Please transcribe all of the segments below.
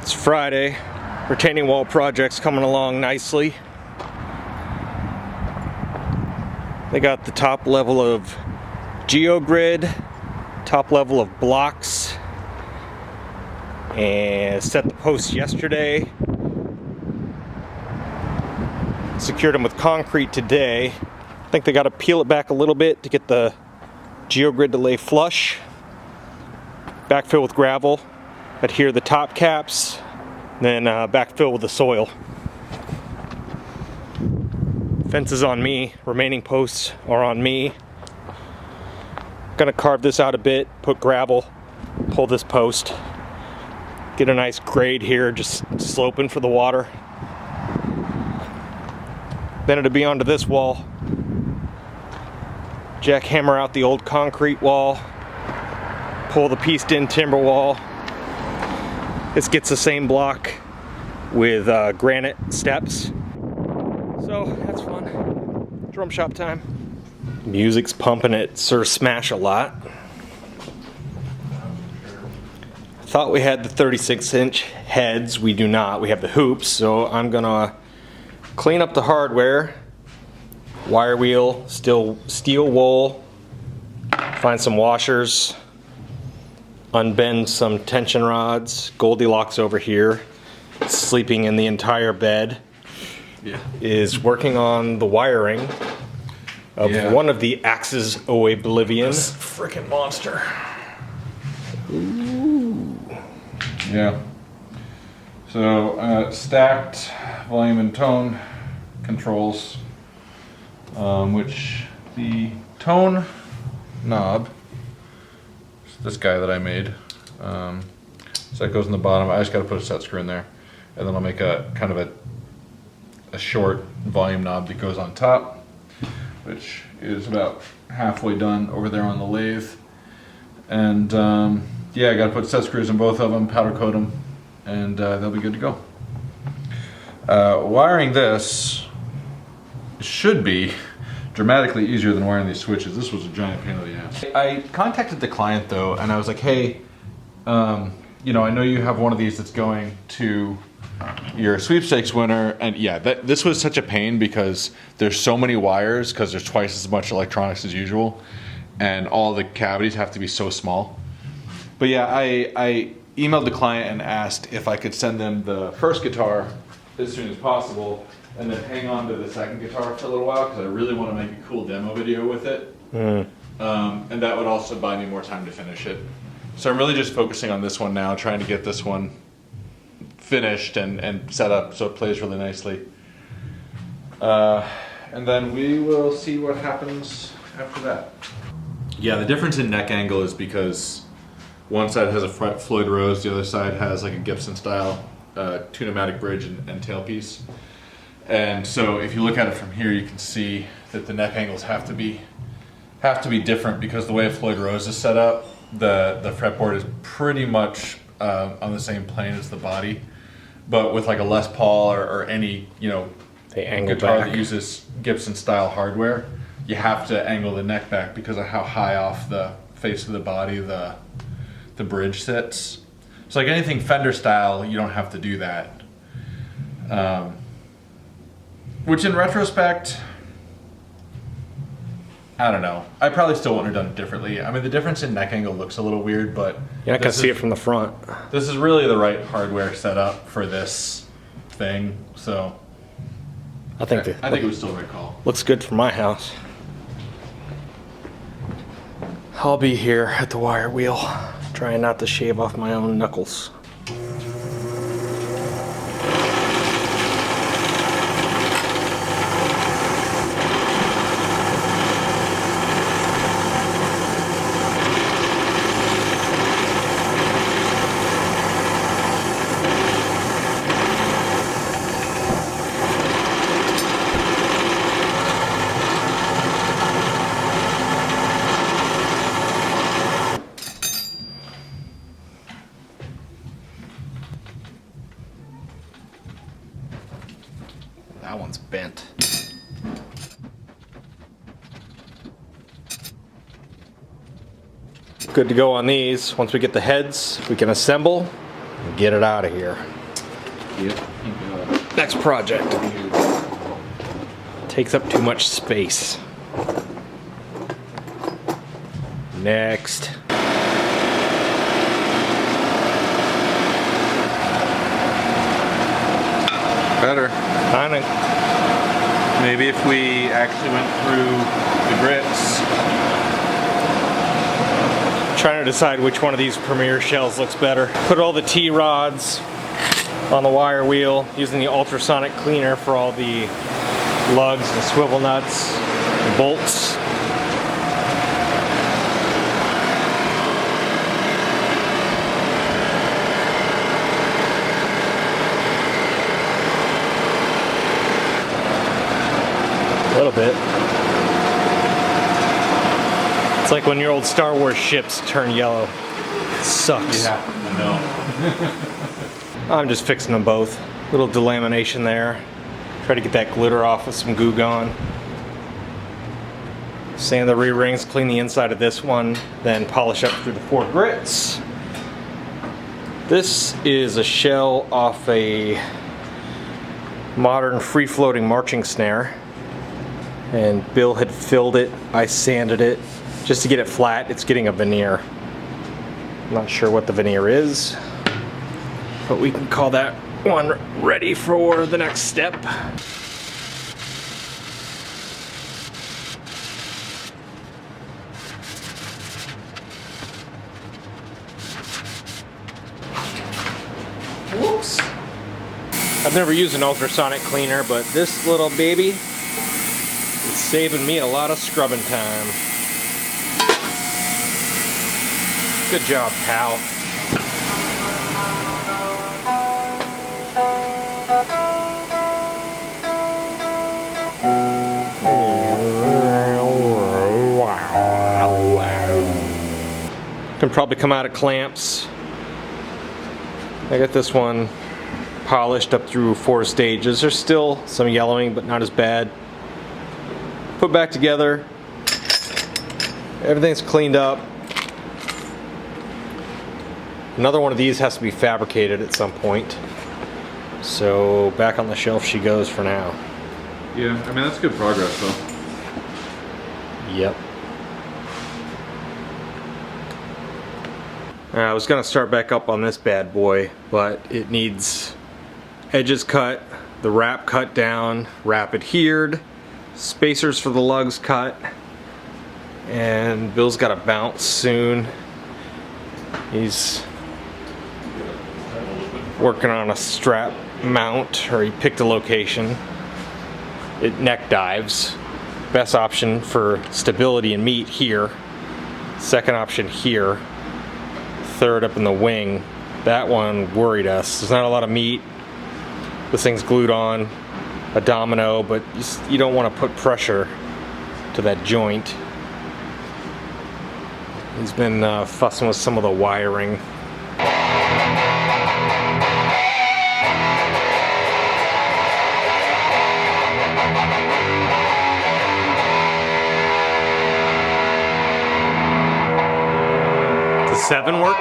It's Friday. Retaining wall project's coming along nicely. They got the top level of geogrid, top level of blocks, and set the posts yesterday. Secured them with concrete today. I think they got to peel it back a little bit to get the geogrid to lay flush. Backfill with gravel, adhere the top caps, then backfill with the soil. Fence is on me, remaining posts are on me. Gonna carve this out a bit, put gravel, pull this post, get a nice grade here, just sloping for the water. Then it'll be onto this wall. Jackhammer out the old concrete wall, pull the pieced in timber wall. This gets the same block with granite steps. So that's fun. Drum shop time. Music's pumping at Sir Smash a lot. Thought we had the 36-inch heads. We do not. We have the hoops. So I'm gonna clean up the hardware. Wire wheel, steel wool. Find some washers. Unbend some tension rods. Goldilocks over here, sleeping in the entire bed. Yeah. Is working on the wiring of one of the Axes of Oblivion. This freaking monster. Ooh. Yeah. So stacked volume and tone controls, which the tone knob, this guy that I made, so that goes in the bottom. I just got to put a set screw in there, and then I'll make a kind of a short volume knob that goes on top, which is about halfway done over there on the lathe. And yeah, I got to put set screws in both of them, powder coat them, and they'll be good to go. Wiring this should be dramatically easier than wiring these switches. This was a giant pain in the ass. I contacted the client though, and I was like, hey, you know, I know you have one of these that's going to your sweepstakes winner, and yeah, this was such a pain because there's so many wires because there's twice as much electronics as usual, and all the cavities have to be so small. But yeah, I emailed the client and asked if I could send them the first guitar as soon as possible, and then hang on to the second guitar for a little while because I really want to make a cool demo video with it. And that would also buy me more time to finish it. So I'm really just focusing on this one now, trying to get this one finished and set up so it plays really nicely. And then we will see what happens after that. Yeah, the difference in neck angle is because one side has a Floyd Rose, the other side has like a Gibson style two-pneumatic bridge and tailpiece. And so if you look at it from here, you can see that the neck angles have to be different because the way a Floyd Rose is set up, the fretboard is pretty much on the same plane as the body. But with like a Les Paul or any, you know, guitar that uses Gibson style hardware, you have to angle the neck back because of how high off the face of the body the bridge sits. So like anything Fender style, you don't have to do that. Which in retrospect, I don't know. I probably still wouldn't have done it differently. I mean, the difference in neck angle looks a little weird, but yeah, I can see it from the front. This is really the right hardware setup for this thing, so I think it was still the right call. Looks good for my house. I'll be here at the wire wheel, trying not to shave off my own knuckles. That one's bent. Good to go on these. Once we get the heads, we can assemble and get it out of here. Yep. Next project. Takes up too much space. Next. Better. Kinda. Maybe if we actually went through the grits. Trying to decide which one of these Premier shells looks better. Put all the T-rods on the wire wheel using the ultrasonic cleaner for all the lugs, the swivel nuts, the bolts. A little bit. It's like when your old Star Wars ships turn yellow. It sucks. Yeah, I know. I'm just fixing them both. Little delamination there. Try to get that glitter off with some Goo Gone. Sand the rear rings, clean the inside of this one, then polish up through the 4 grits. This is a shell off a modern free-floating marching snare. And Bill had filled it, I sanded it. Just to get it flat, it's getting a veneer. I'm not sure what the veneer is, but we can call that one ready for the next step. Whoops. I've never used an ultrasonic cleaner, but this little baby is saving me a lot of scrubbing time. Good job, pal. Can probably come out of clamps. I got this one polished up through 4 stages. There's still some yellowing, but not as bad. Put back together. Everything's cleaned up. Another one of these has to be fabricated at some point. So back on the shelf she goes for now. Yeah, I mean, that's good progress though. Yep. I was gonna start back up on this bad boy, but it needs edges cut, the wrap cut down, wrap adhered, spacers for the lugs cut, and Bill's got to bounce soon. He's working on a strap mount, or he picked a location. It neck dives. Best option for stability and meat here. Second option here. Third up in the wing. That one worried us. There's not a lot of meat. This thing's glued on, a domino, but you don't want to put pressure to that joint. He's been fussing with some of the wiring. Does 7 work?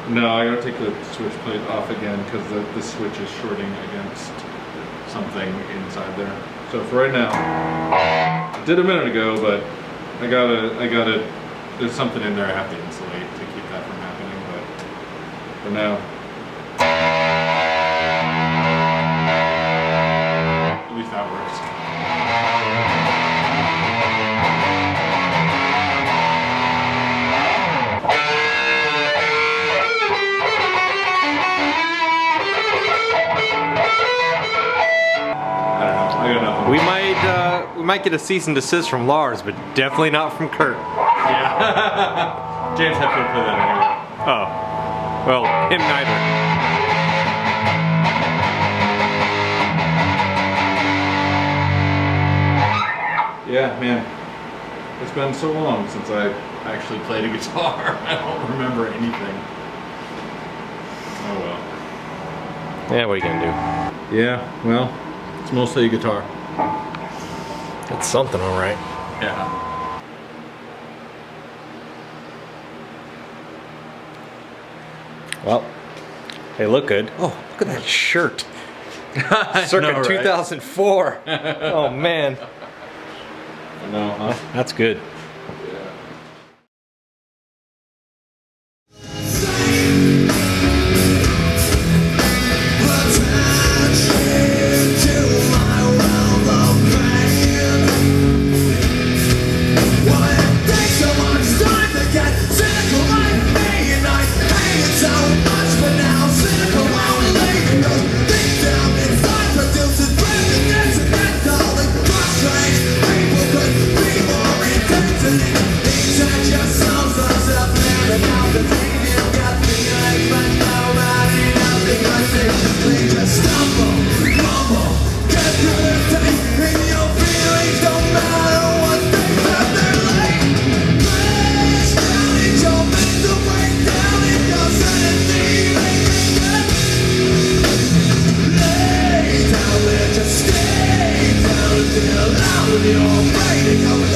No, I gotta take the switch plate off again because the switch is shorting against something inside there. So for right now, I did a minute ago, but I gotta, there's something in there I have to insulate to keep that from happening, but for now, at least that works. We might get a cease and desist from Lars, but definitely not from Kurt. Yeah. James had to play that anyway. Oh. Well, him neither. Yeah, man. It's been so long since I actually played a guitar. I don't remember anything. Oh well. Yeah, what are you gonna do? Yeah, well, it's mostly a guitar. It's something, all right. Yeah. Well, they look good. Oh, look at that shirt. Circa know, right? 2004. Oh man. No, huh? That's good. You're